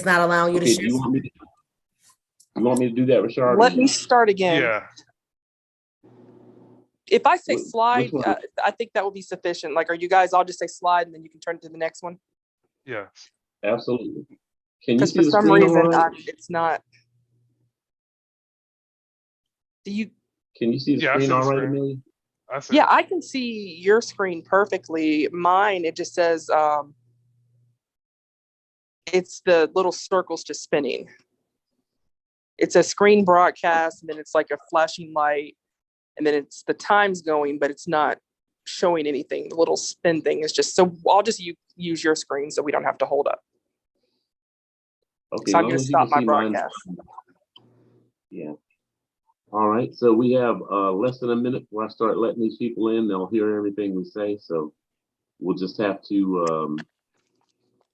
It's not allowing you to Okay, share. you want me to do that, Rashard? Let me start again. Yeah. If I say Which slide, one? I think that will be sufficient. Like, are you guys, I'll just say slide and then you can turn to the next one? Yes. Absolutely. Can you Because see for the some screen all reason, right? it's not. Do you? Can you see the Yeah, I screen see the all right, screen. Amelia? I see. Yeah, I can see your screen perfectly. Mine, it just says, it's the little circles just spinning. It's a screen broadcast, and then it's like a flashing light, and then it's the time's going, but it's not showing anything. The little spin thing is just, so I'll just use your screen so we don't have to hold up. Okay, So I'm long going to as you can stop my see mine. broadcast. Yeah. All right, so we have less than a minute before I start letting these people in. They'll hear everything we say, so we'll just have to,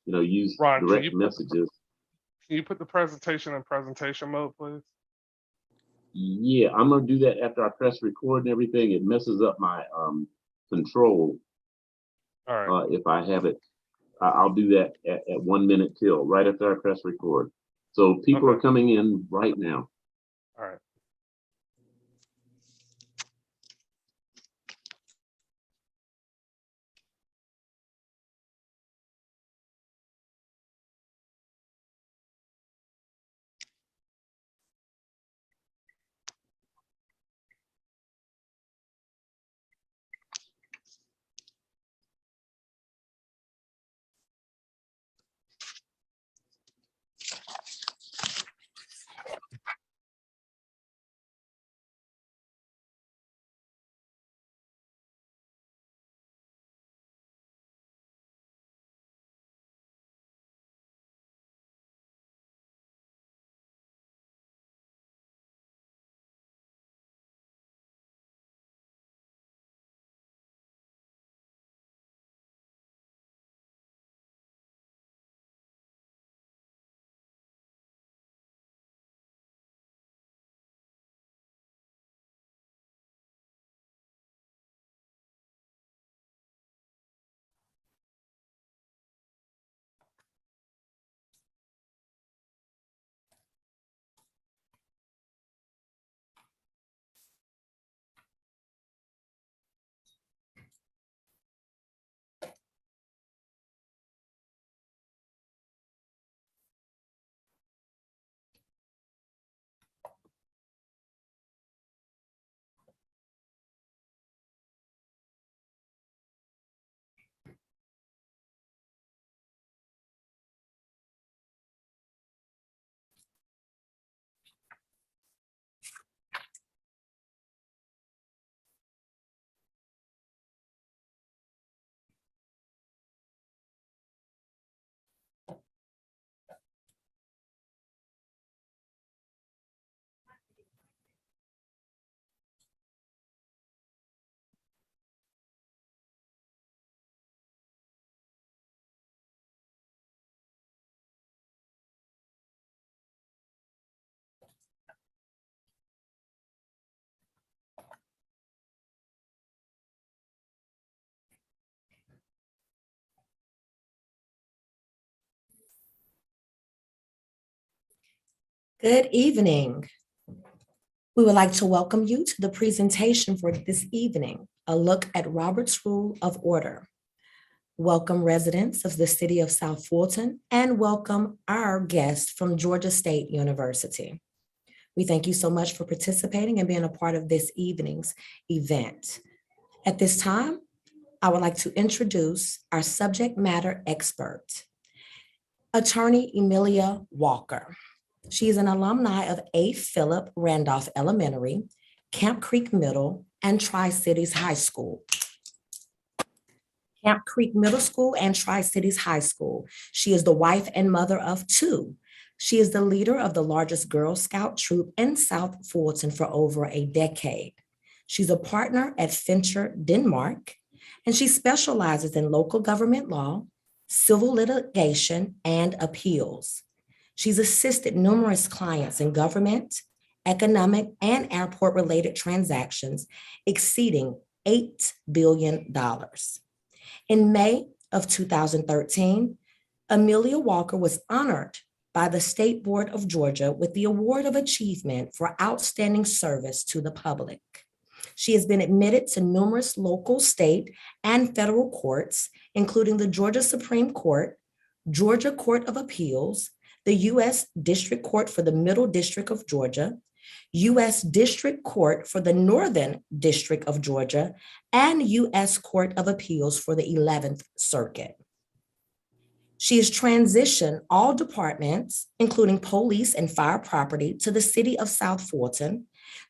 use Ron, direct messages. Can you put the presentation in presentation mode, please? Yeah, I'm gonna do that after I press record and everything. It messes up my control. All right. If I have it, I'll do that at 1 minute till right after I press record. So people are coming in right now. All right. Good evening. We would like to welcome you to the presentation for this evening, a look at Robert's Rule of Order. Welcome residents of the city of South Fulton and welcome our guests from Georgia State University. We thank you so much for participating and being a part of this evening's event. At this time, I would like to introduce our subject matter expert, Attorney Emilia Walker. She is an alumni of A. Philip Randolph Elementary, Camp Creek Middle, and Tri-Cities High School. Camp Creek Middle School and Tri-Cities High School. She is the wife and mother of two. She is the leader of the largest Girl Scout troop in South Fulton for over a decade. She's a partner at Fincher Denmark, and she specializes in local government law, civil litigation, and appeals. She's assisted numerous clients in government, economic, and airport-related transactions exceeding $8 billion. In May of 2013, Emilia Walker was honored by the State Board of Georgia with the Award of Achievement for Outstanding Service to the Public. She has been admitted to numerous local, state, and federal courts, including the Georgia Supreme Court, Georgia Court of Appeals, the U.S. District Court for the Middle District of Georgia, U.S. District Court for the Northern District of Georgia, and U.S. Court of Appeals for the 11th Circuit. She has transitioned all departments, including police and fire property, to the city of South Fulton,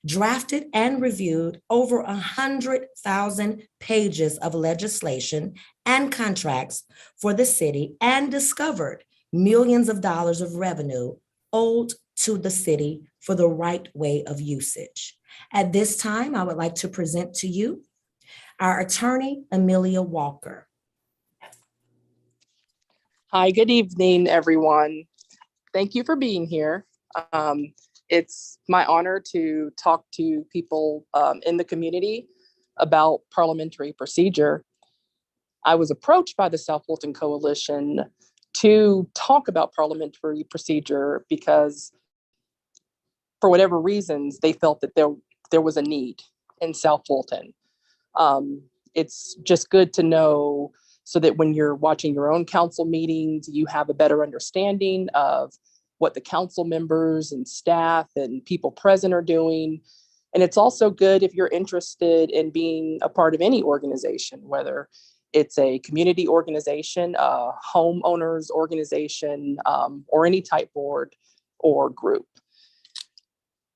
drafted and reviewed over 100,000 pages of legislation and contracts for the city, and discovered millions of dollars of revenue owed to the city for the right way of usage. At this time, I would like to present to you our attorney, Amelia Walker. Hi, good evening, everyone. Thank you for being here. It's my honor to talk to people in the community about parliamentary procedure. I was approached by the South Fulton Coalition to talk about parliamentary procedure because, for whatever reasons, they felt that there was a need in South Fulton. It's just good to know so that when you're watching your own council meetings, you have a better understanding of what the council members and staff and people present are doing. And it's also good if you're interested in being a part of any organization, whether it's a community organization, a homeowners organization, or any type board or group.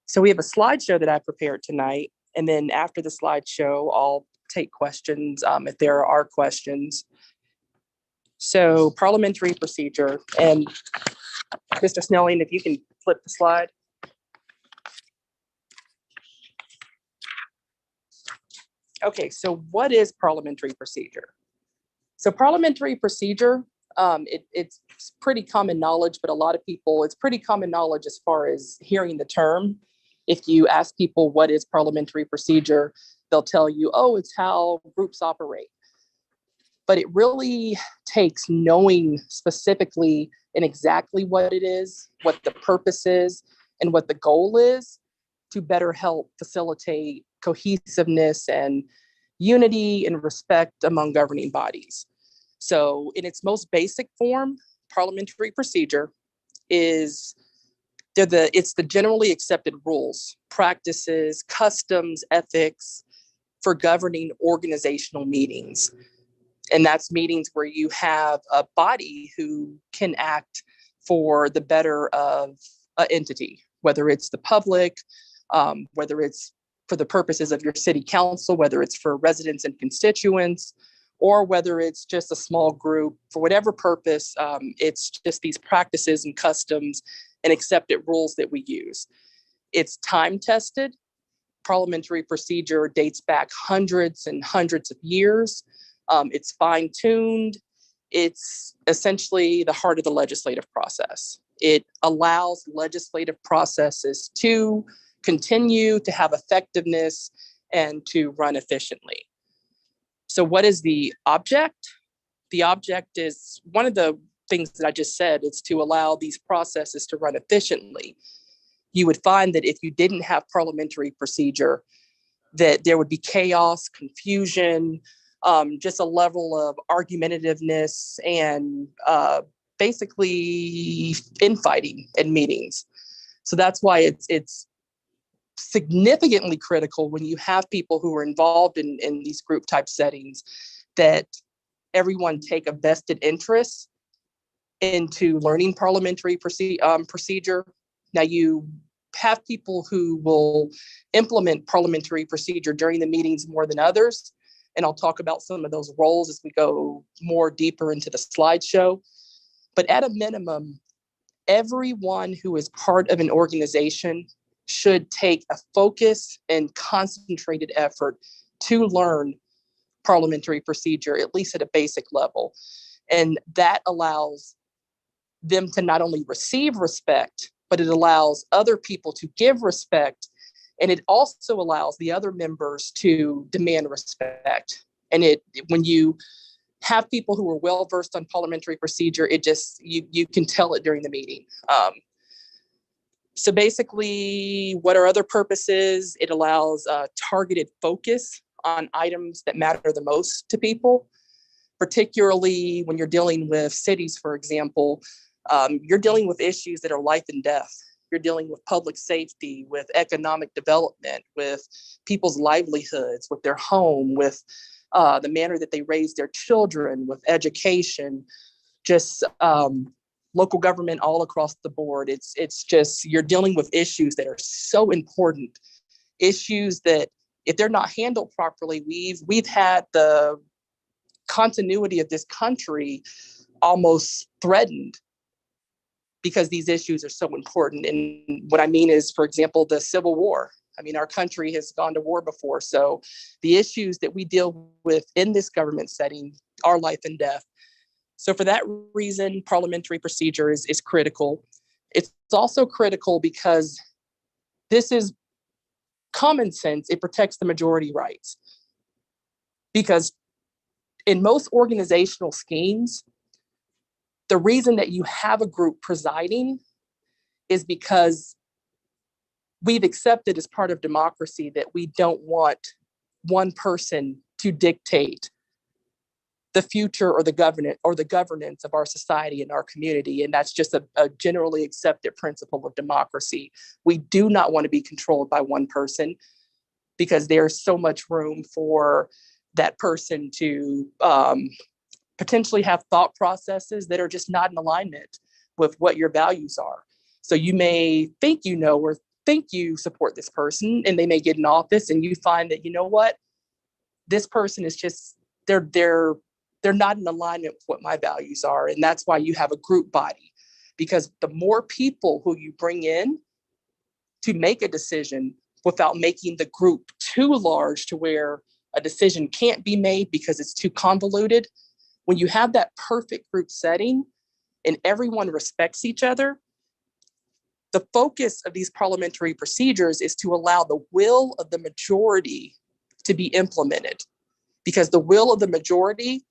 So we have a slideshow that I prepared tonight. And then after the slideshow, I'll take questions if there are questions. So parliamentary procedure, and Mr. Snelling, if you can flip the slide. Okay, so what is parliamentary procedure? So parliamentary procedure, it's pretty common knowledge, but a lot of people, it's pretty common knowledge as far as hearing the term. If you ask people what is parliamentary procedure, they'll tell you, oh, it's how groups operate. But it really takes knowing specifically and exactly what it is, what the purpose is, and what the goal is to better help facilitate cohesiveness and unity and respect among governing bodies. So in its most basic form, parliamentary procedure is it's the generally accepted rules, practices, customs, ethics for governing organizational meetings. And that's meetings where you have a body who can act for the better of an entity, whether it's the public, whether it's for the purposes of your city council, whether it's for residents and constituents, or whether it's just a small group, for whatever purpose, it's just these practices and customs and accepted rules that we use. It's time tested. Parliamentary procedure dates back hundreds and hundreds of years. It's fine-tuned. It's essentially the heart of the legislative process. It allows legislative processes to continue to have effectiveness and to run efficiently. So what is the object? The object is one of the things that I just said, it's to allow these processes to run efficiently. You would find that if you didn't have parliamentary procedure, that there would be chaos, confusion, just a level of argumentativeness and basically infighting in meetings. So that's why it's significantly critical when you have people who are involved in these group type settings that everyone take a vested interest into learning parliamentary procedure. Now you have people who will implement parliamentary procedure during the meetings more than others. And I'll talk about some of those roles as we go more deeper into the slideshow. But at a minimum, everyone who is part of an organization should take a focused and concentrated effort to learn parliamentary procedure, at least at a basic level. And that allows them to not only receive respect, but it allows other people to give respect. And it also allows the other members to demand respect. And when you have people who are well versed on parliamentary procedure. It just, you can tell it during the meeting. So basically, what are other purposes? It allows targeted focus on items that matter the most to people, particularly when you're dealing with cities, for example. You're dealing with issues that are life and death. You're dealing with public safety, with economic development, with people's livelihoods, with their home, with the manner that they raise their children, with education, just local government all across the board. It's just, you're dealing with issues that are so important, issues that if they're not handled properly, we've had the continuity of this country almost threatened because these issues are so important. And what I mean is, for example, the Civil War. I mean, our country has gone to war before. So the issues that we deal with in this government setting are life and death. So for that reason, parliamentary procedure is critical. It's also critical because this is common sense. It protects the majority rights. Because in most organizational schemes, the reason that you have a group presiding is because we've accepted as part of democracy that we don't want one person to dictate the future or the governance of our society and our community. And that's just a generally accepted principle of democracy. We do not want to be controlled by one person because there's so much room for that person to potentially have thought processes that are just not in alignment with what your values are. So you may think you know or think you support this person, and they may get in office and you find that, you know what, this person is just, they're not in alignment with what my values are. And that's why you have a group body, because the more people who you bring in to make a decision without making the group too large to where a decision can't be made because it's too convoluted, when you have that perfect group setting and everyone respects each other, the focus of these parliamentary procedures is to allow the will of the majority to be implemented, because the will of the majority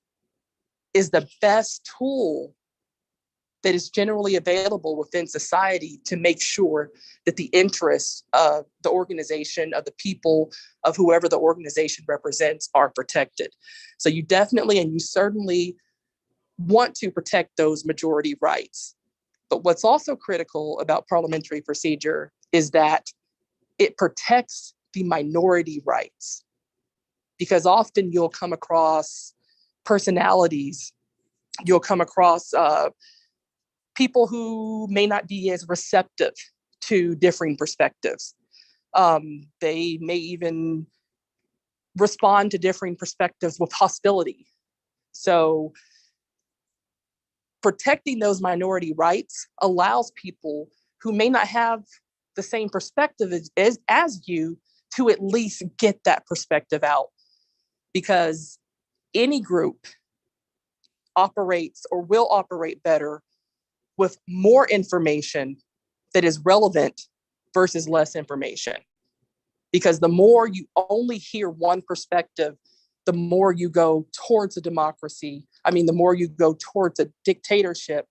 is the best tool that is generally available within society to make sure that the interests of the organization, of the people, of whoever the organization represents are protected. So you definitely and you certainly want to protect those majority rights. But what's also critical about parliamentary procedure is that it protects the minority rights, because often you'll come across personalities, you'll come across people who may not be as receptive to differing perspectives. They may even respond to differing perspectives with hostility. So protecting those minority rights allows people who may not have the same perspective as you to at least get that perspective out, because any group operates or will operate better with more information that is relevant versus less information. Because the more you only hear one perspective, the more you go towards a democracy. I mean, the more you go towards a dictatorship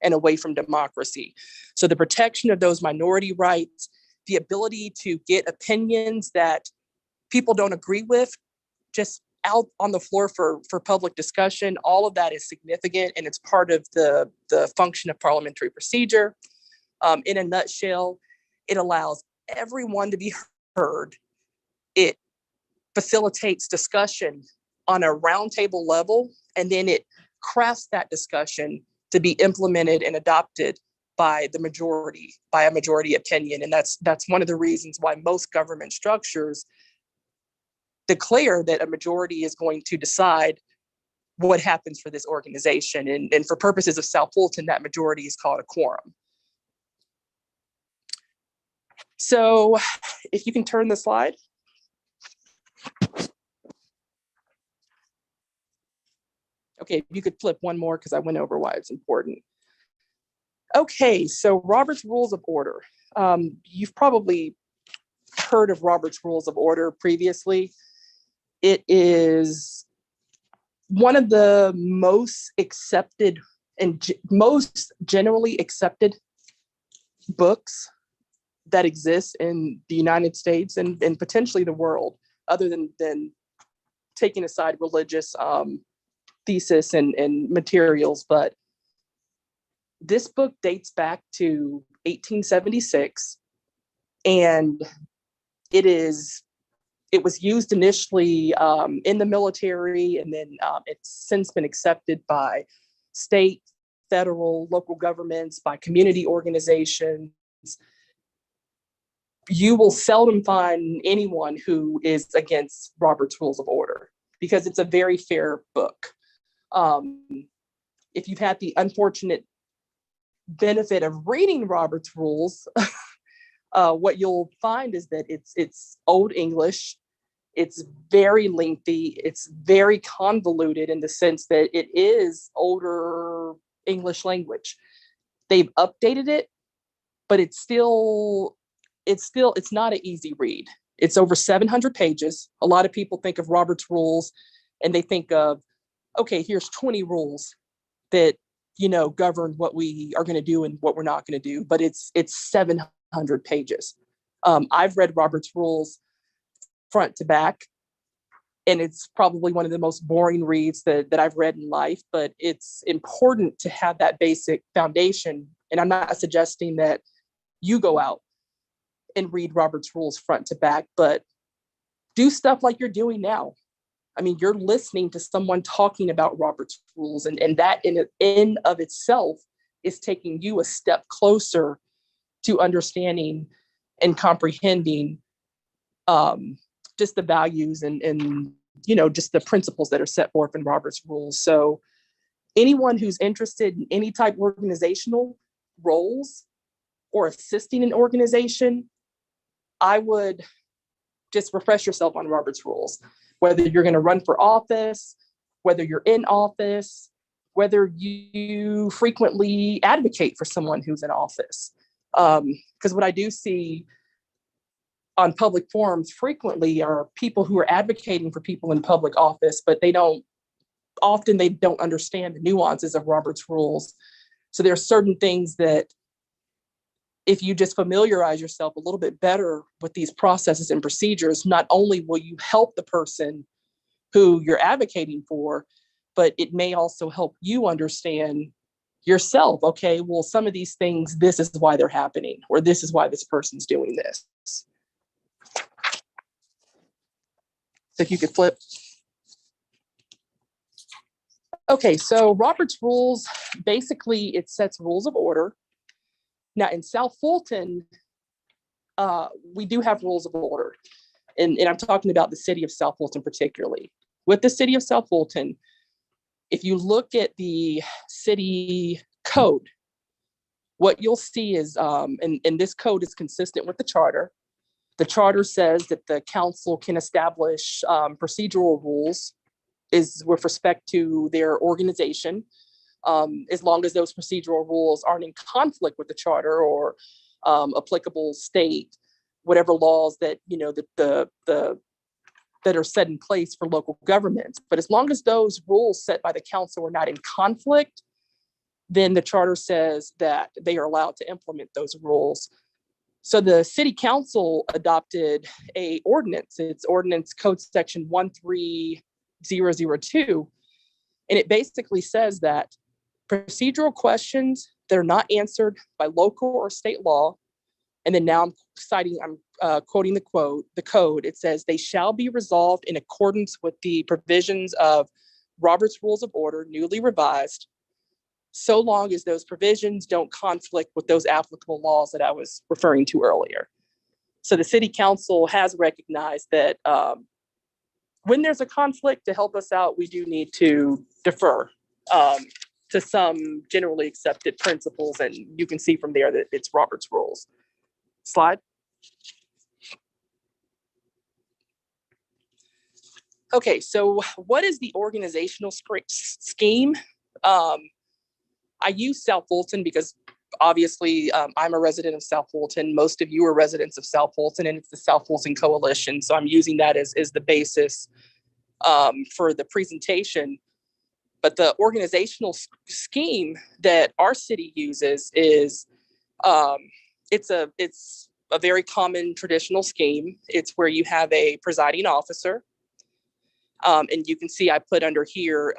and away from democracy. So the protection of those minority rights, the ability to get opinions that people don't agree with just out on the floor for public discussion, all of that is significant, and it's part of the function of parliamentary procedure. In a nutshell, it allows everyone to be heard. It facilitates discussion on a roundtable level, and then it crafts that discussion to be implemented and adopted by the majority, by a majority opinion. And that's one of the reasons why most government structures declare that a majority is going to decide what happens for this organization. And for purposes of South Fulton, that majority is called a quorum. So if you can turn the slide. Okay, you could flip one more because I went over why it's important. Okay, so Robert's Rules of Order. You've probably heard of Robert's Rules of Order previously. It is one of the most accepted and most generally accepted books that exists in the United States and potentially the world, other than taking aside religious thesis and materials. But this book dates back to 1876, and it was used initially in the military, and then it's since been accepted by state, federal, local governments, by community organizations. You will seldom find anyone who is against Robert's Rules of Order because it's a very fair book. If you've had the unfortunate benefit of reading Robert's Rules, what you'll find is that it's Old English. It's very lengthy. It's very convoluted in the sense that it is older English language. They've updated it, but it's not an easy read. It's over 700 pages. A lot of people think of Robert's Rules and they think of, okay, here's 20 rules that, govern what we are going to do and what we're not going to do. But it's 700 pages. I've read Robert's Rules front to back, and it's probably one of the most boring reads that I've read in life, but it's important to have that basic foundation. And I'm not suggesting that you go out and read Robert's Rules front to back, but do stuff like you're doing now. I mean, you're listening to someone talking about Robert's Rules, and that in of itself is taking you a step closer to understanding and comprehending just the values and just the principles that are set forth in Robert's Rules. So anyone who's interested in any type of organizational roles or assisting an organization, I would just refresh yourself on Robert's Rules, whether you're going to run for office, whether you're in office, whether you frequently advocate for someone who's in office. Because what I do see on public forums frequently are people who are advocating for people in public office, but they don't understand the nuances of Robert's Rules. So there are certain things that if you just familiarize yourself a little bit better with these processes and procedures, not only will you help the person who you're advocating for, but it may also help you understand yourself. Okay, well, some of these things, this is why they're happening, or this is why this person's doing this. So if you could flip. Okay, so Robert's Rules, basically it sets rules of order. Now in South Fulton, we do have rules of order. And I'm talking about the city of South Fulton particularly. With the city of South Fulton, if you look at the city code, what you'll see is, and this code is consistent with the charter. The charter says that the council can establish procedural rules is with respect to their organization, as long as those procedural rules aren't in conflict with the charter or applicable state, whatever laws that that are set in place for local governments. But as long as those rules set by the council are not in conflict, then the charter says that they are allowed to implement those rules. So the city council adopted a ordinance. It's ordinance code section 13002. And it basically says that procedural questions that are not answered by local or state law, and then now I'm quoting the code. It says they shall be resolved in accordance with the provisions of Robert's Rules of Order, newly revised, so long as those provisions don't conflict with those applicable laws that I was referring to earlier. So the city council has recognized that when there's a conflict, to help us out, we do need to defer to some generally accepted principles. And you can see from there that it's Robert's Rules. Slide. Okay, so what is the organizational scheme? I use South Fulton because obviously I'm a resident of South Fulton. Most of you are residents of South Fulton, and it's the South Fulton Coalition. So I'm using that as the basis for the presentation. But the organizational scheme that our city uses is it's a very common traditional scheme. It's where you have a presiding officer. And you can see I put under here,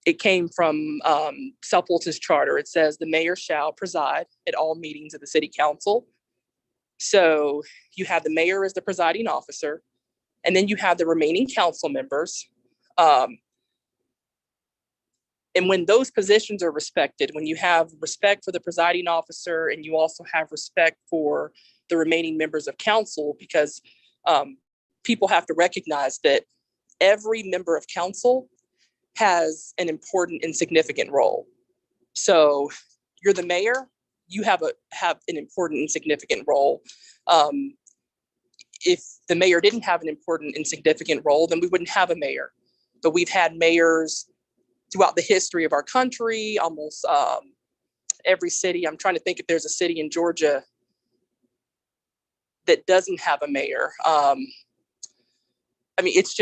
it came from South Fulton's charter. It says the mayor shall preside at all meetings of the city council. So you have the mayor as the presiding officer, and then you have the remaining council members. And when those positions are respected, when you have respect for the presiding officer and you also have respect for the remaining members of council, because people have to recognize that every member of council has an important and significant role. So you're the mayor, you have an important and significant role. If the mayor didn't have an important and significant role, then we wouldn't have a mayor. But we've had mayors throughout the history of our country, almost every city. I'm trying to think if there's a city in Georgia that doesn't have a mayor. I mean, it's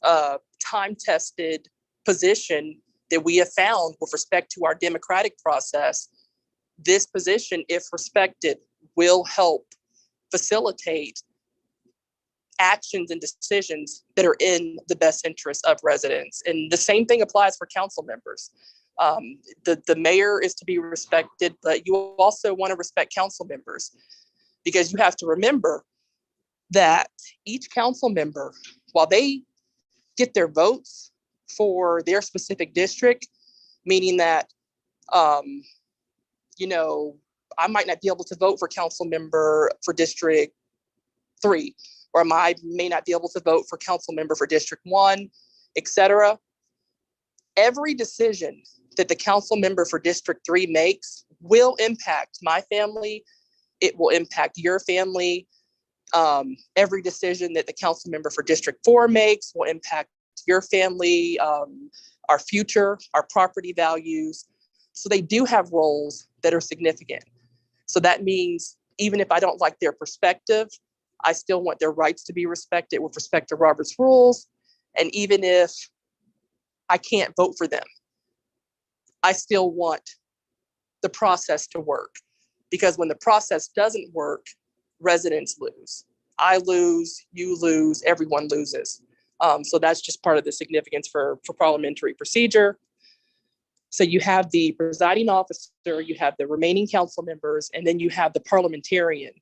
a time-tested position that we have found with respect to our democratic process. This position, if respected, will help facilitate actions and decisions that are in the best interest of residents. And the same thing applies for council members. The mayor is to be respected, but you also want to respect council members, because you have to remember that each council member, while they get their votes for their specific district, meaning that, I might not be able to vote for council member for District 3, or I may not be able to vote for council member for District 1, etc. Every decision that the council member for District 3 makes will impact my family. It will impact your family. Every decision that the council member for District 4 makes will impact your family, our future, our property values. So they do have roles that are significant. So that means even if I don't like their perspective, I still want their rights to be respected with respect to Robert's rules. And even if I can't vote for them, I still want the process to work. Because when the process doesn't work, residents lose. I lose, you lose, everyone loses. So that's just part of the significance for parliamentary procedure. So you have the presiding officer, you have the remaining council members, and then you have the parliamentarian.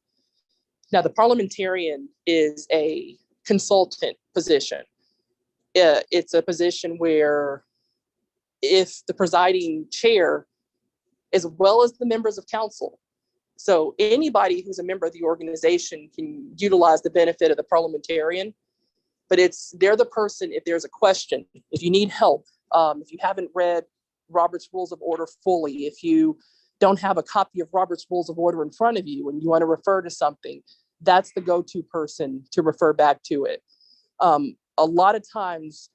Now, the parliamentarian is a consultant position. It's a position where if the presiding chair, as well as the members of council, so anybody who's a member of the organization can utilize the benefit of the parliamentarian, but they're the person, if there's a question, if you need help, if you haven't read Robert's Rules of Order fully, if you don't have a copy of Robert's Rules of Order in front of you and you want to refer to something, that's the go-to person to refer back to it. A lot of times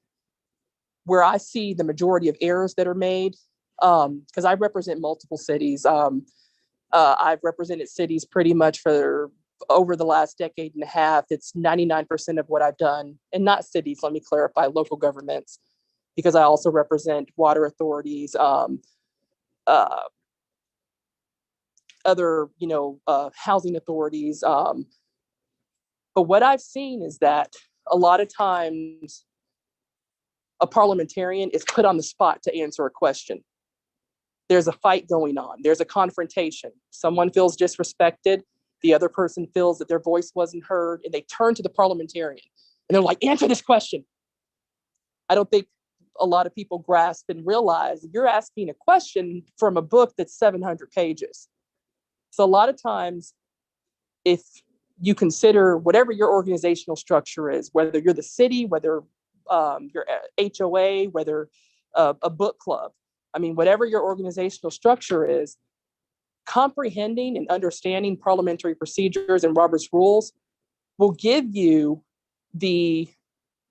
where I see the majority of errors that are made, because I represent multiple cities, I've represented cities pretty much for over the last decade and a half. It's 99% of what I've done, and not cities, let me clarify, local governments, because I also represent water authorities, other, housing authorities. But what I've seen is that a lot of times a parliamentarian is put on the spot to answer a question. There's a fight going on. There's a confrontation. Someone feels disrespected. The other person feels that their voice wasn't heard, and they turn to the parliamentarian and they're like, answer this question. I don't think a lot of people grasp and realize you're asking a question from a book that's 700 pages. So a lot of times, if you consider whatever your organizational structure is, whether you're the city, whether you're HOA, whether a book club, I mean, whatever your organizational structure is, comprehending and understanding parliamentary procedures and Robert's rules will give you the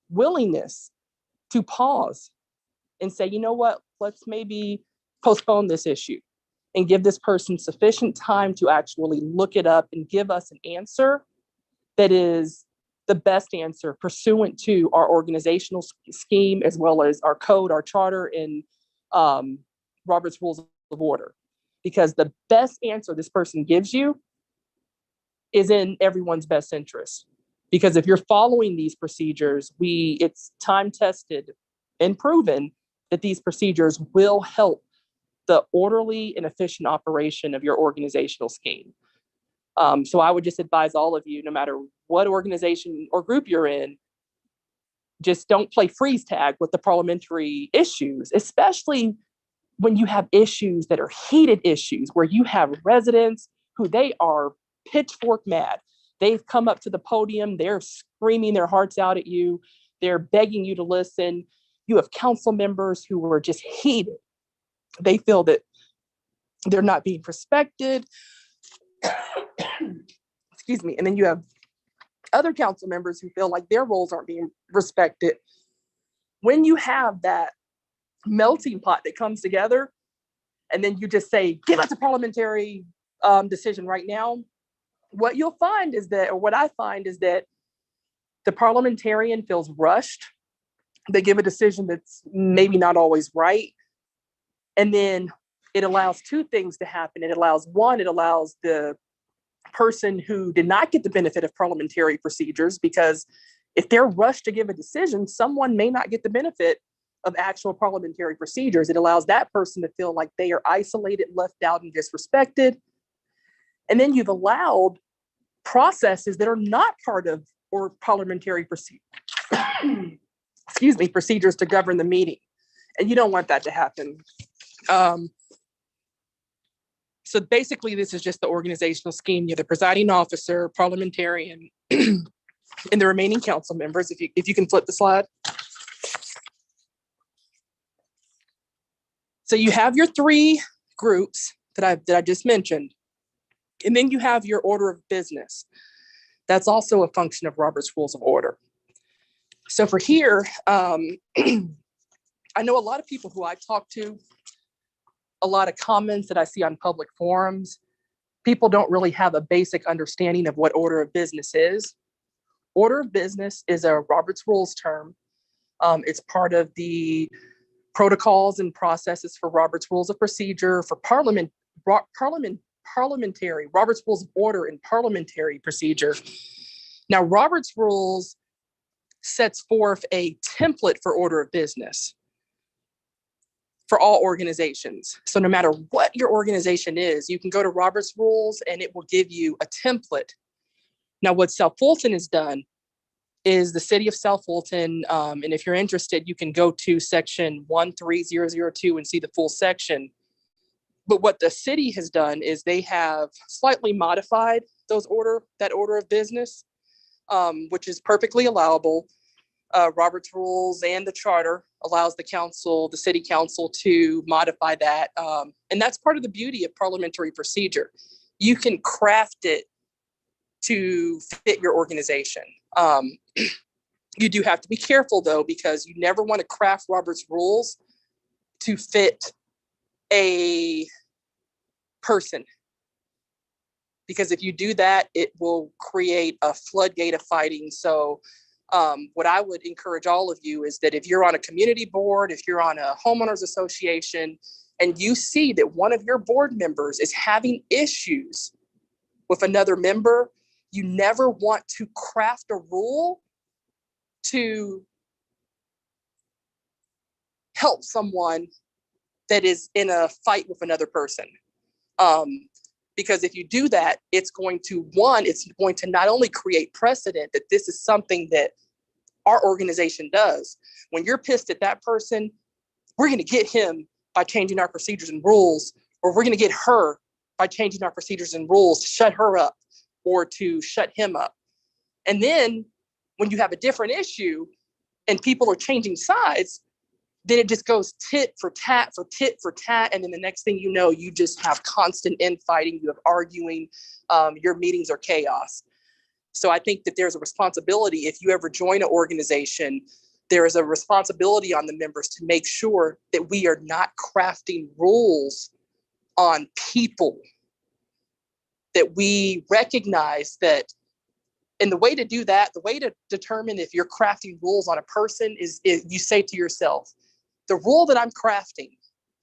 willingness to pause and say, you know what, let's maybe postpone this issue and give this person sufficient time to actually look it up and give us an answer that is the best answer pursuant to our organizational scheme, as well as our code, our charter, and Robert's Rules of Order. Because the best answer this person gives you is in everyone's best interest. Because if you're following these procedures, it's time tested and proven that these procedures will help the orderly and efficient operation of your organizational scheme. So I would just advise all of you, no matter what organization or group you're in, just don't play freeze tag with the parliamentary issues, especially when you have issues that are heated issues, where you have residents who they are pitchfork mad. They've come up to the podium, they're screaming their hearts out at you, they're begging you to listen. You have council members who are just heated. They feel that they're not being respected. Excuse me. And then you have other council members who feel like their roles aren't being respected. When you have that melting pot that comes together, and then you just say, give us a parliamentary decision right now, what you'll find is that, or what I find is that the parliamentarian feels rushed. They give a decision that's maybe not always right. And then it allows two things to happen. It allows the person who did not get the benefit of parliamentary procedures, because if they're rushed to give a decision, someone may not get the benefit of actual parliamentary procedures. It allows that person to feel like they are isolated, left out, and disrespected. And then you've allowed processes that are not part of or parliamentary procedures to govern the meeting. And you don't want that to happen. So basically, this is just the organizational scheme. You're the presiding officer, parliamentarian, and the remaining council members. If you can flip the slide. So you have your three groups that I just mentioned, and then you have your order of business. That's also a function of Robert's Rules of Order. So for here, I know a lot of people who I talk to, a lot of comments that I see on public forums, people don't really have a basic understanding of what order of business is. Order of business is a Robert's Rules term. It's part of the protocols and processes for Robert's Rules of Procedure for parliamentary, Robert's Rules of Order and parliamentary procedure. Now, Robert's Rules sets forth a template for order of business for all organizations. So no matter what your organization is, you can go to Robert's Rules and it will give you a template. Now, what South Fulton has done is the city of South Fulton, and if you're interested, you can go to section 13002 and see the full section. But what the city has done is they have slightly modified that order of business, which is perfectly allowable. Robert's Rules and the charter allows the city council to modify that. And that's part of the beauty of parliamentary procedure. You can craft it to fit your organization. You do have to be careful though, because you never want to craft Robert's Rules to fit a person. Because if you do that, it will create a floodgate of fighting. So what I would encourage all of you is that if you're on a community board, if you're on a homeowners association, and you see that one of your board members is having issues with another member, you never want to craft a rule to help someone that is in a fight with another person. Because if you do that, it's going to not only create precedent that this is something that our organization does. When you're pissed at that person, we're going to get him by changing our procedures and rules, or we're going to get her by changing our procedures and rules to shut her up or to shut him up. And then when you have a different issue and people are changing sides, then it just goes tit for tat for tit for tat. And then the next thing you know, you just have constant infighting, you have arguing, your meetings are chaos. So I think that there's a responsibility, if you ever join an organization, there is a responsibility on the members to make sure that we are not crafting rules on people, that we recognize that And the way to do that, the way to determine if you're crafting rules on a person is you say to yourself, the rule that I'm crafting,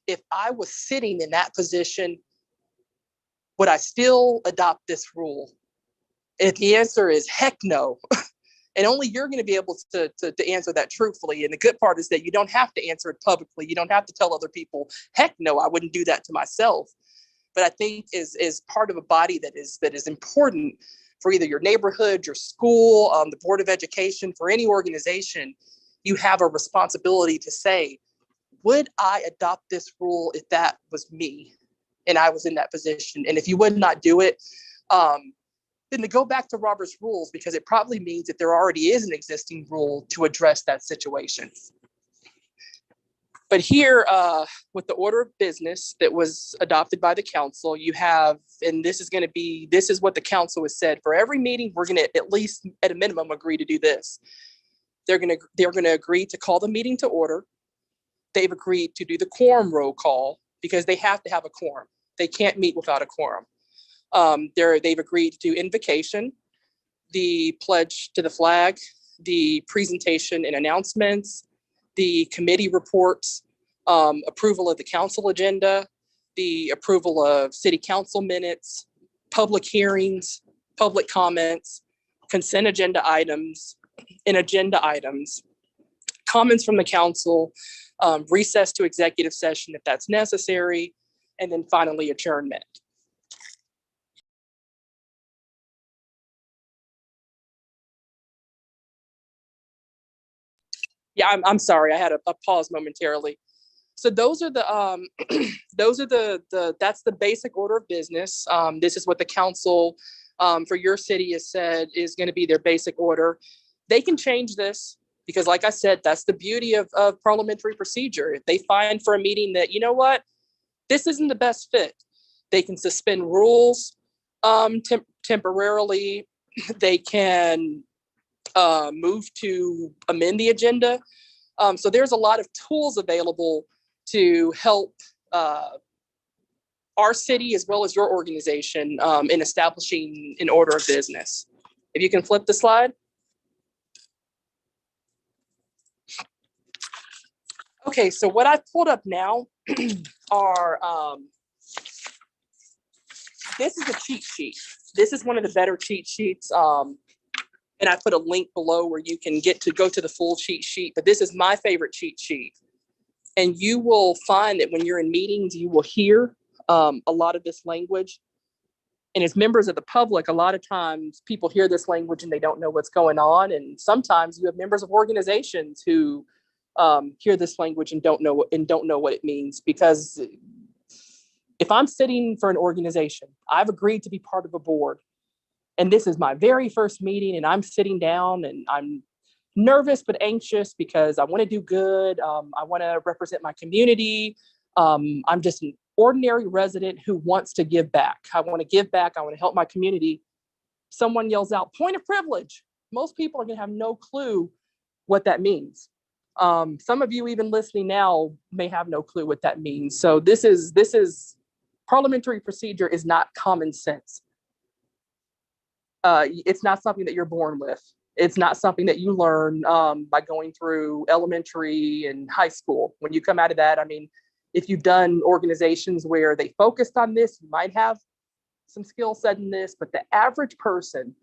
if I was sitting in that position, would I still adopt this rule? If the answer is heck no, and only you're going to be able to answer that truthfully. And the good part is that you don't have to answer it publicly. You don't have to tell other people, heck no, I wouldn't do that to myself. But I think is part of a body that is important for either your neighborhood, your school, the Board of Education, for any organization. You have a responsibility to say, would I adopt this rule if that was me and I was in that position? And if you would not do it, then to go back to Robert's rules, because it probably means that there already is an existing rule to address that situation. But here, with the order of business that was adopted by the council, you have, and this is what the council has said, for every meeting, we're gonna at least at a minimum agree to do this. They're gonna agree to call the meeting to order. They've agreed to do the quorum roll call because they have to have a quorum. They can't meet without a quorum. They've agreed to invocation, the pledge to the flag, the presentation and announcements, the committee reports, approval of the council agenda, the approval of city council minutes, public hearings, public comments, consent agenda items, and agenda items, comments from the council, recess to executive session if that's necessary, and then finally adjournment. Yeah, I'm sorry, I had a pause momentarily. So those are the that's the basic order of business. This is what the council for your city has said is going to be their basic order. They can change this because, like I said, that's the beauty of parliamentary procedure. If they find for a meeting that, you know what, this isn't the best fit, they can suspend rules temporarily. They can move to amend the agenda. So there's a lot of tools available to help our city as well as your organization in establishing an order of business. If you can flip the slide. Okay, so what I've pulled up now are, this is a cheat sheet. This is one of the better cheat sheets. And I put a link below where you can go to the full cheat sheet, but this is my favorite cheat sheet. And you will find that when you're in meetings, you will hear a lot of this language. And as members of the public, a lot of times people hear this language and they don't know what's going on. And sometimes you have members of organizations who hear this language and don't know what it means. Because if I'm sitting for an organization, I've agreed to be part of a board, and this is my very first meeting, and I'm sitting down and I'm nervous but anxious because I want to do good. I want to represent my community. I'm just an ordinary resident who wants to give back. I want to give back. I want to help my community. Someone yells out, point of privilege. Most people are going to have no clue what that means. Some of you even listening now may have no clue what that means. So this is parliamentary procedure is not common sense. It's not something that you're born with. It's not something that you learn by going through elementary and high school. When you come out of that, I mean, if you've done organizations where they focused on this, you might have some skill set in this, but the average person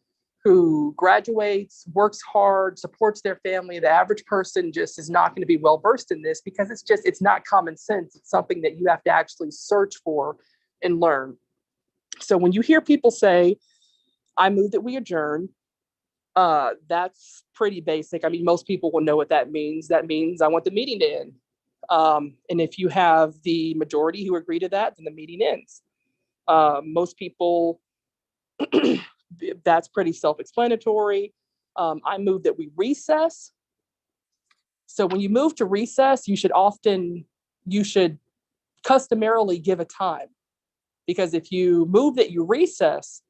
who graduates, works hard, supports their family, the average person just is not going to be well versed in this because it's not common sense. It's something that you have to actually search for and learn. So when you hear people say, I move that we adjourn, that's pretty basic. I mean, most people will know what that means. That means I want the meeting to end. And if you have the majority who agree to that, then the meeting ends. Most people, that's pretty self-explanatory. I move that we recess. So when you move to recess, you should customarily give a time, because if you move that you recess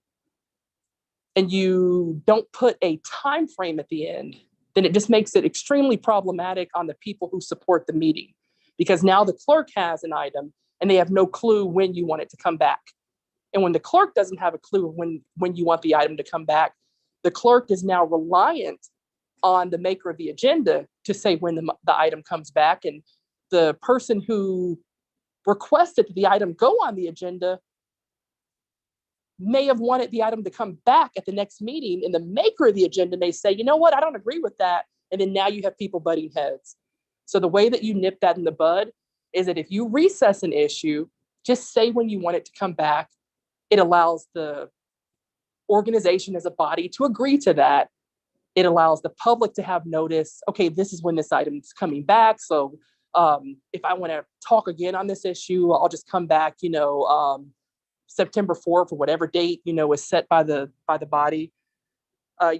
and you don't put a time frame at the end, then it just makes it extremely problematic on the people who support the meeting, because now the clerk has an item and they have no clue when you want it to come back. And when the clerk doesn't have a clue when you want the item to come back, The clerk is now reliant on the maker of the agenda to say when the item comes back, and the person who requested that the item go on the agenda may have wanted the item to come back at the next meeting, and the maker of the agenda may say, you know what, I don't agree with that. And then now you have people butting heads. So the way that you nip that in the bud is that if you recess an issue, just say when you want it to come back. It allows the organization as a body to agree to that. It allows the public to have notice, okay, this is when this item is coming back. So if I want to talk again on this issue, I'll just come back, September 4th or whatever date, is set by the body.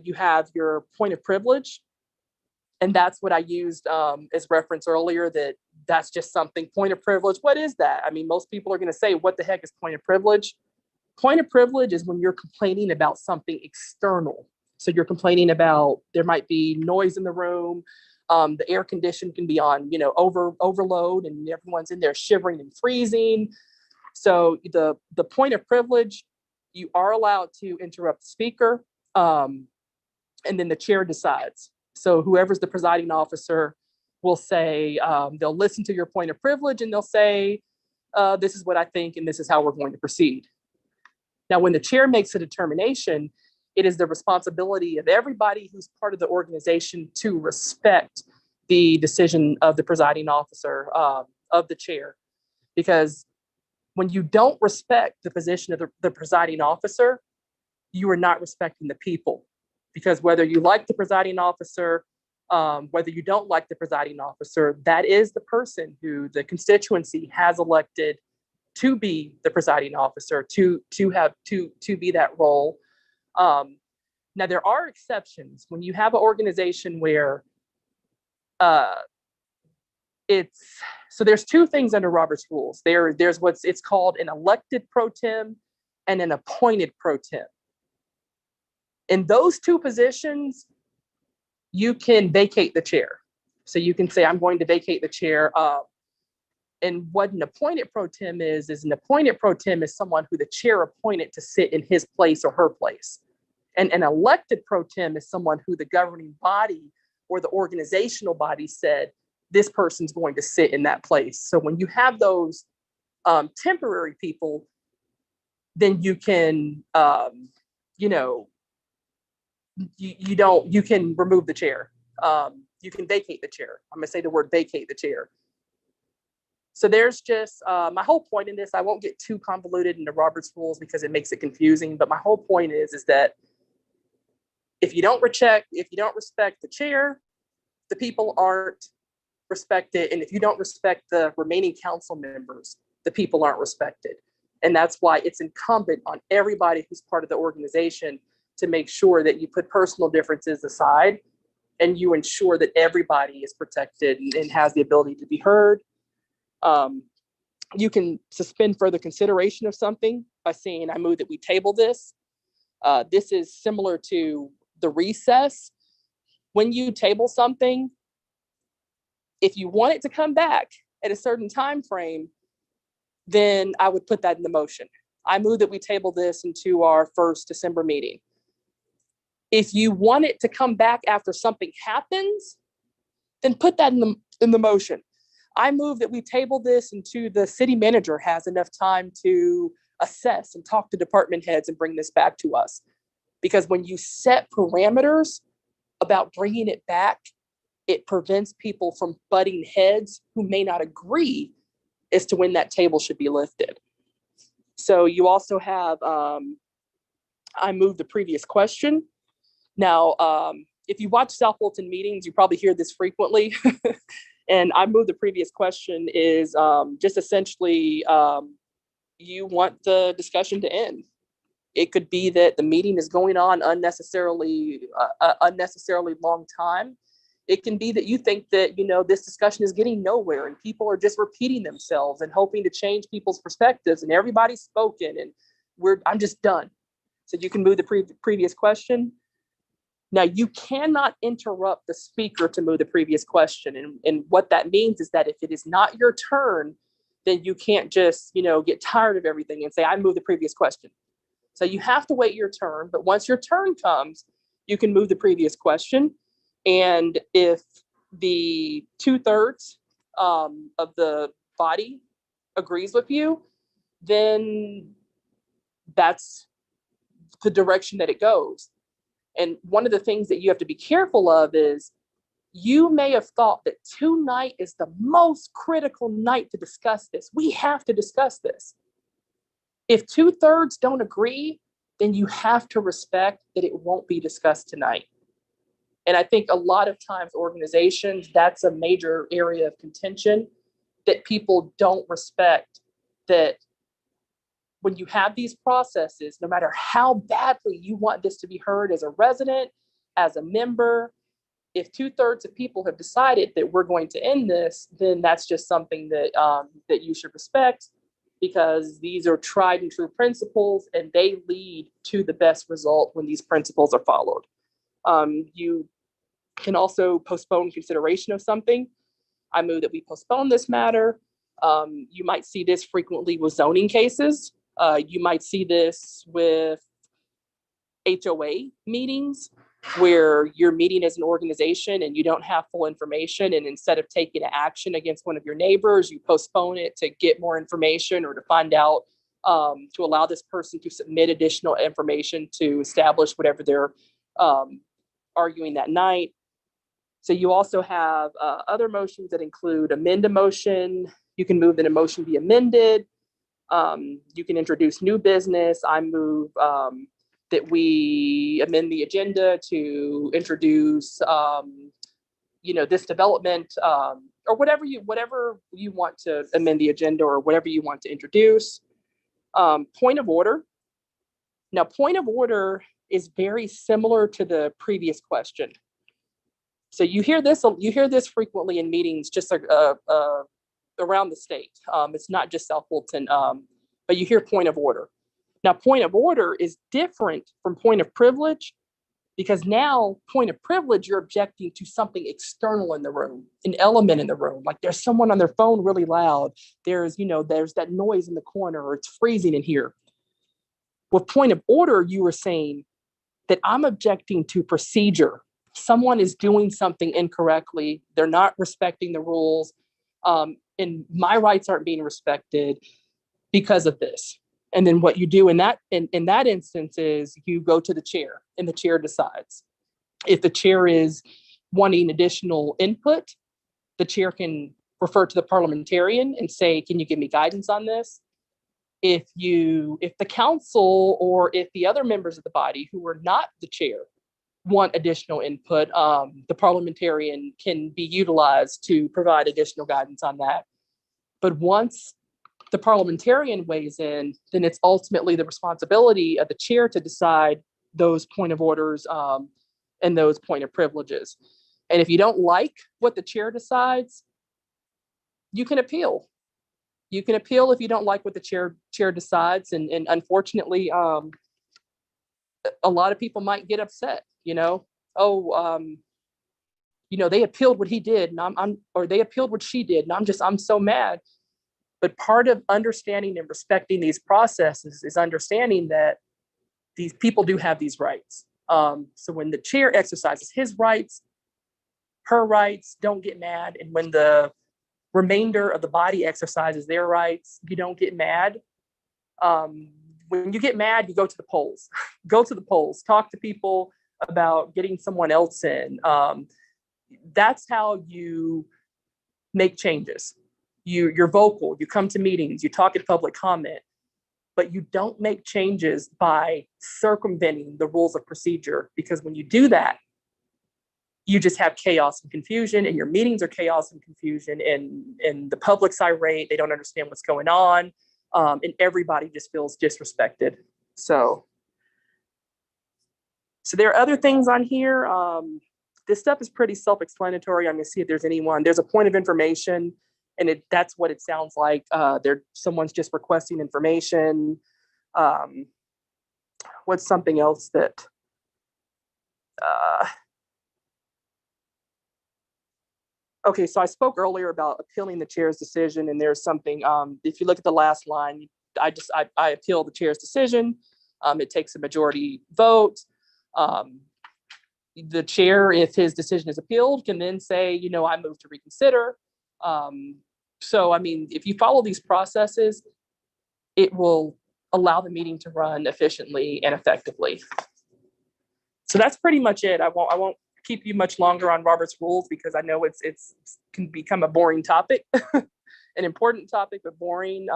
You have your point of privilege. And that's what I used as reference earlier, that's just something, point of privilege. What is that? I mean, most people are going to say, what the heck is point of privilege? Point of privilege is when you're complaining about something external. So you're complaining about, there might be noise in the room. The air condition can be on, overload, and everyone's in there shivering and freezing. So the point of privilege, you are allowed to interrupt the speaker, and then the chair decides. So whoever's the presiding officer will say, they'll listen to your point of privilege and they'll say, this is what I think and this is how we're going to proceed. Now, when the chair makes a determination, it is the responsibility of everybody who's part of the organization to respect the decision of the presiding officer, of the chair. Because when you don't respect the position of the presiding officer, you are not respecting the people. Because whether you like the presiding officer, whether you don't like the presiding officer, that is the person who the constituency has elected to be the presiding officer, to be that role. Now, there are exceptions when you have an organization where so there's two things under Robert's rules. There's it's called an elected pro tem and an appointed pro tem. In those two positions, you can vacate the chair. So you can say, I'm going to vacate the chair. And what an appointed pro tem is an appointed pro tem is someone who the chair appointed to sit in his place or her place. And an elected pro tem is someone who the governing body or the organizational body said, this person's going to sit in that place. So when you have those temporary people, then you can, you can remove the chair. You can vacate the chair. I'm gonna say the word vacate the chair. So there's just, my whole point in this, I won't get too convoluted into Robert's rules because it makes it confusing, but my whole point is that if you don't respect the chair, the people aren't respected. And if you don't respect the remaining council members, the people aren't respected. And that's why it's incumbent on everybody who's part of the organization to make sure that you put personal differences aside and you ensure that everybody is protected and has the ability to be heard. You can suspend further consideration of something by saying, I move that we table this. This is similar to the recess. When you table something, if you want it to come back at a certain time frame, then I would put that in the motion. I move that we table this into our first December meeting. If you want it to come back after something happens, then put that in the motion. I move that we table this until the city manager has enough time to assess and talk to department heads and bring this back to us. Because when you set parameters about bringing it back, it prevents people from butting heads who may not agree as to when that table should be lifted. So you also have, I move the previous question. Now, if you watch South Fulton meetings, you probably hear this frequently. And I move the previous question is just essentially, you want the discussion to end. It could be that the meeting is going on unnecessarily long time. It can be that you think that, this discussion is getting nowhere and people are just repeating themselves and hoping to change people's perspectives and everybody's spoken and I'm just done. So you can move the previous question. Now, you cannot interrupt the speaker to move the previous question. And what that means is that if it is not your turn, then you can't just, get tired of everything and say, I move the previous question. So you have to wait your turn. But once your turn comes, you can move the previous question. And if the 2/3 of the body agrees with you, then that's the direction that it goes. And one of the things that you have to be careful of is you may have thought that tonight is the most critical night to discuss this. We have to discuss this. If 2/3 don't agree, then you have to respect that it won't be discussed tonight. And I think a lot of times organizations, that's a major area of contention, that people don't respect, that when you have these processes, no matter how badly you want this to be heard as a resident, as a member, if 2/3 of people have decided that we're going to end this, then that's just something that that you should respect, because these are tried and true principles and they lead to the best result when these principles are followed. You can also postpone consideration of something. I move that we postpone this matter. You might see this frequently with zoning cases. You might see this with HOA meetings where you're meeting as an organization and you don't have full information. And instead of taking action against one of your neighbors, you postpone it to get more information or to find out, to allow this person to submit additional information to establish whatever they're arguing that night. So you also have other motions that include amend a motion. You can move that a motion be amended. You can introduce new business. I move that we amend the agenda to introduce, this development, or whatever you want to amend the agenda, or whatever you want to introduce. Point of order. Now, point of order is very similar to the previous question. So you hear this frequently in meetings just around the state. It's not just South Fulton, but you hear point of order. Now, point of order is different from point of privilege, because now point of privilege, you're objecting to something external in the room, an element in the room. Like there's someone on their phone really loud. There's that noise in the corner, or it's freezing in here. With point of order, you were saying that I'm objecting to procedure. Someone is doing something incorrectly. They're not respecting the rules. And my rights aren't being respected because of this. And then what you do in that instance is you go to the chair, and the chair decides. If the chair is wanting additional input, the chair can refer to the parliamentarian and say, can you give me guidance on this? If the council or if the other members of the body who are not the chair want additional input, the parliamentarian can be utilized to provide additional guidance on that. But once the parliamentarian weighs in, then it's ultimately the responsibility of the chair to decide those point of orders and those point of privileges. And if you don't like what the chair decides, you can appeal. You can appeal if you don't like what the chair decides. And unfortunately, a lot of people might get upset, they appealed what he did, and or they appealed what she did, and I'm so mad. But part of understanding and respecting these processes is understanding that these people do have these rights. So when the chair exercises his rights, her rights, don't get mad. And when the remainder of the body exercises their rights, you don't get mad. When you get mad, you go to the polls. Go to the polls. Talk to people about getting someone else in. That's how you make changes. You're vocal, you come to meetings, you talk in public comment, but you don't make changes by circumventing the rules of procedure, because when you do that, you just have chaos and confusion, and your meetings are chaos and confusion, and the public's irate, they don't understand what's going on, and everybody just feels disrespected. So there are other things on here. This stuff is pretty self-explanatory. I'm gonna see if there's anyone. There's a point of information, and that's what it sounds like. Someone's just requesting information. What's something else that, okay, so I spoke earlier about appealing the chair's decision, and there's something, if you look at the last line, I appeal the chair's decision. It takes a majority vote. the chair, if his decision is appealed, can then say, you know, I move to reconsider. So, I mean, if you follow these processes, it will allow the meeting to run efficiently and effectively. So that's pretty much it. I won't keep you much longer on Robert's rules because I know it's can become a boring topic, an important topic, but boring.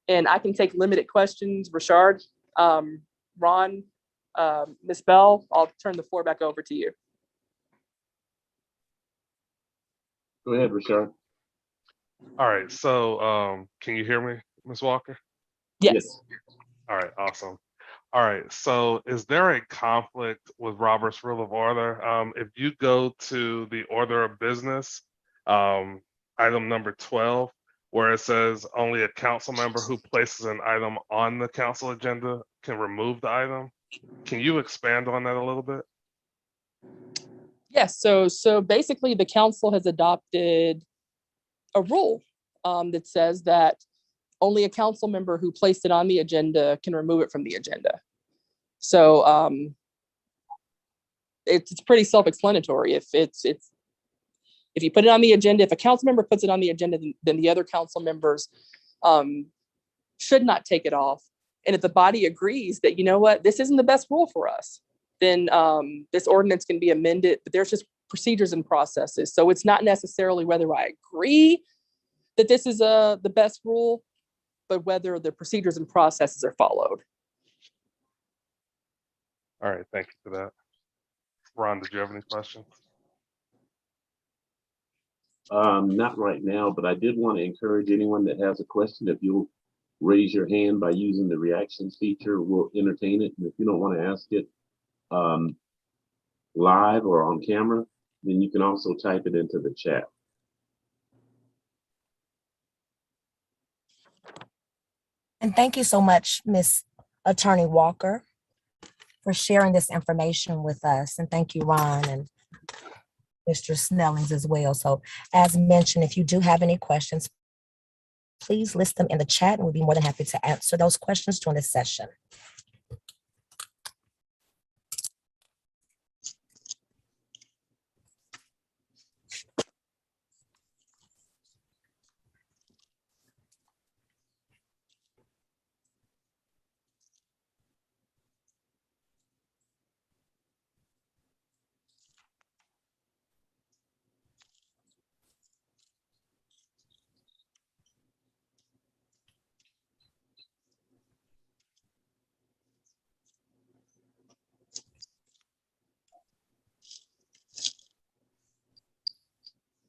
And I can take limited questions. Richard, Ron, Ms. Bell, I'll turn the floor back over to you. Go ahead, Richard. All right, so can you hear me, Ms. Walker? Yes. All right, awesome. All right, so is there a conflict with Robert's Rule of Order? If you go to the order of business, item number 12, where it says only a council member who places an item on the council agenda can remove the item. Can you expand on that a little bit? Yes, so basically the council has adopted a rule that says that only a council member who placed it on the agenda can remove it from the agenda. So it's pretty self-explanatory. If you put it on the agenda, if a council member puts it on the agenda, then the other council members should not take it off. And if the body agrees that, you know what, this isn't the best rule for us, then this ordinance can be amended, but there's just procedures and processes. So it's not necessarily whether I agree that this is the best rule, but whether the procedures and processes are followed. All right, thank you for that. Ron, did you have any questions? Not right now, but I did want to encourage anyone that has a question, if you'll raise your hand by using the reactions feature, we'll entertain it. And if you don't want to ask it live or on camera, then you can also type it into the chat. And thank you so much, Ms. Attorney Walker, for sharing this information with us. And thank you, Ron and Mr. Snellings as well. So as mentioned, if you do have any questions, please list them in the chat and we'll be more than happy to answer those questions during this session.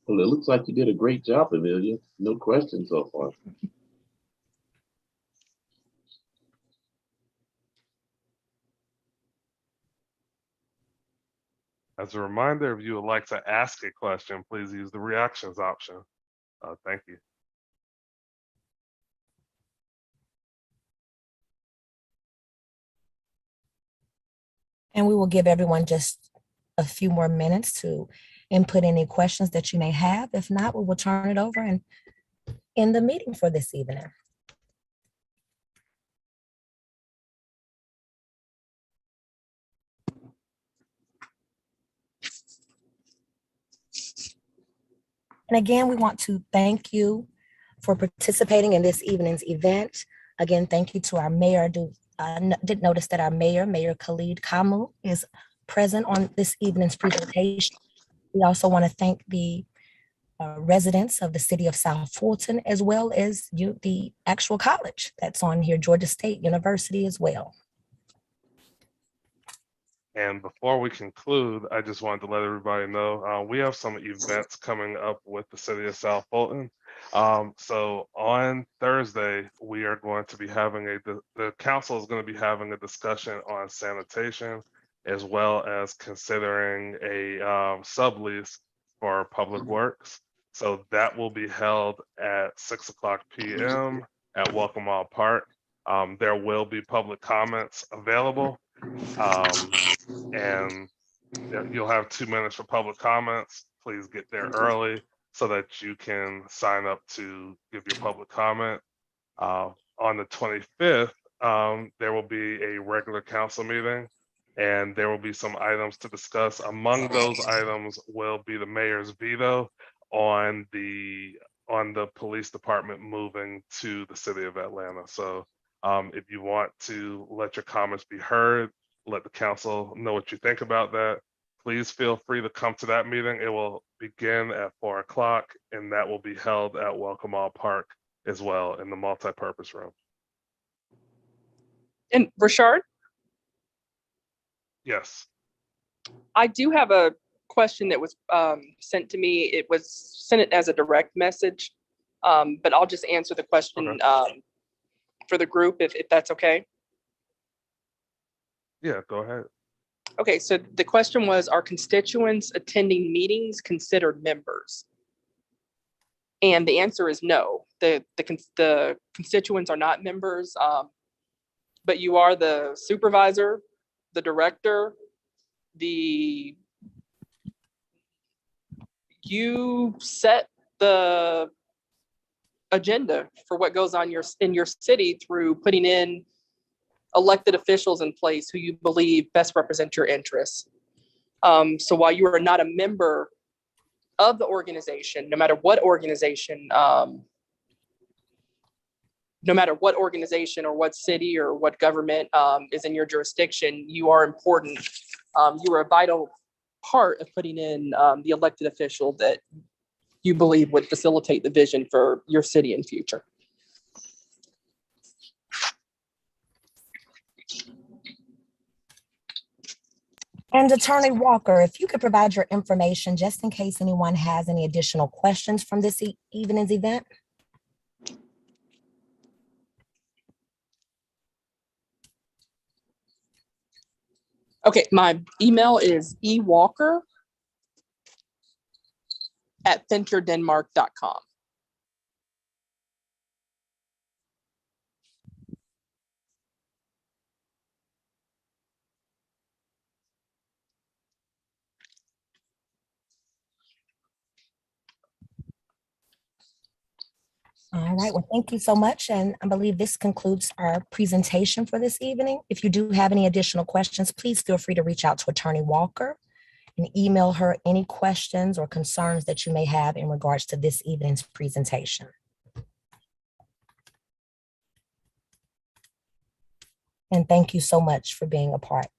Well, it looks like you did a great job, Amelia. No questions so far. As a reminder, if you would like to ask a question, please use the reactions option. Thank you. And we will give everyone just a few more minutes to input any questions that you may have. If not, we will turn it over and end the meeting for this evening. And again, we want to thank you for participating in this evening's event. Again, thank you to our mayor. I did notice that our Mayor Khalid Kamu is present on this evening's presentation. We also want to thank the residents of the city of South Fulton, as well as the actual college that's on here, Georgia State University as well. And before we conclude, I just wanted to let everybody know we have some events coming up with the city of South Fulton. So on Thursday, we are going to be having the council is going to be having a discussion on sanitation, as well as considering a sublease for public works. So that will be held at 6:00 p.m. at Welcome All Park. There will be public comments available. And you'll have 2 minutes for public comments. Please get there early so that you can sign up to give your public comment. On the 25th, there will be a regular council meeting. and there will be some items to discuss. Among those items will be the mayor's veto on the police department moving to the city of Atlanta. So if you want to let your comments be heard, let the council know what you think about that, please feel free to come to that meeting. It will begin at 4 o'clock, and that will be held at Welcome All Park as well in the multipurpose room. And Rashard, Yes. I do have a question that was sent to me. It was sent as a direct message, but I'll just answer the question for the group if that's okay. Yeah, go ahead. Okay, so the question was, are constituents attending meetings considered members? And the answer is no. The constituents are not members, but you are the supervisor, the director, you set the agenda for what goes on in your city through putting in elected officials in place who you believe best represent your interests. So while you are not a member of the organization, no matter what organization or what city or what government is in your jurisdiction, you are important. You are a vital part of putting in the elected official that you believe would facilitate the vision for your city and future. And Attorney Walker, if you could provide your information just in case anyone has any additional questions from this evening's event. Okay, my email is ewalker@venturedenmark.com. All right, well, thank you so much. And I believe this concludes our presentation for this evening. If you do have any additional questions, please feel free to reach out to Attorney Walker and email her any questions or concerns that you may have in regards to this evening's presentation. And thank you so much for being a part.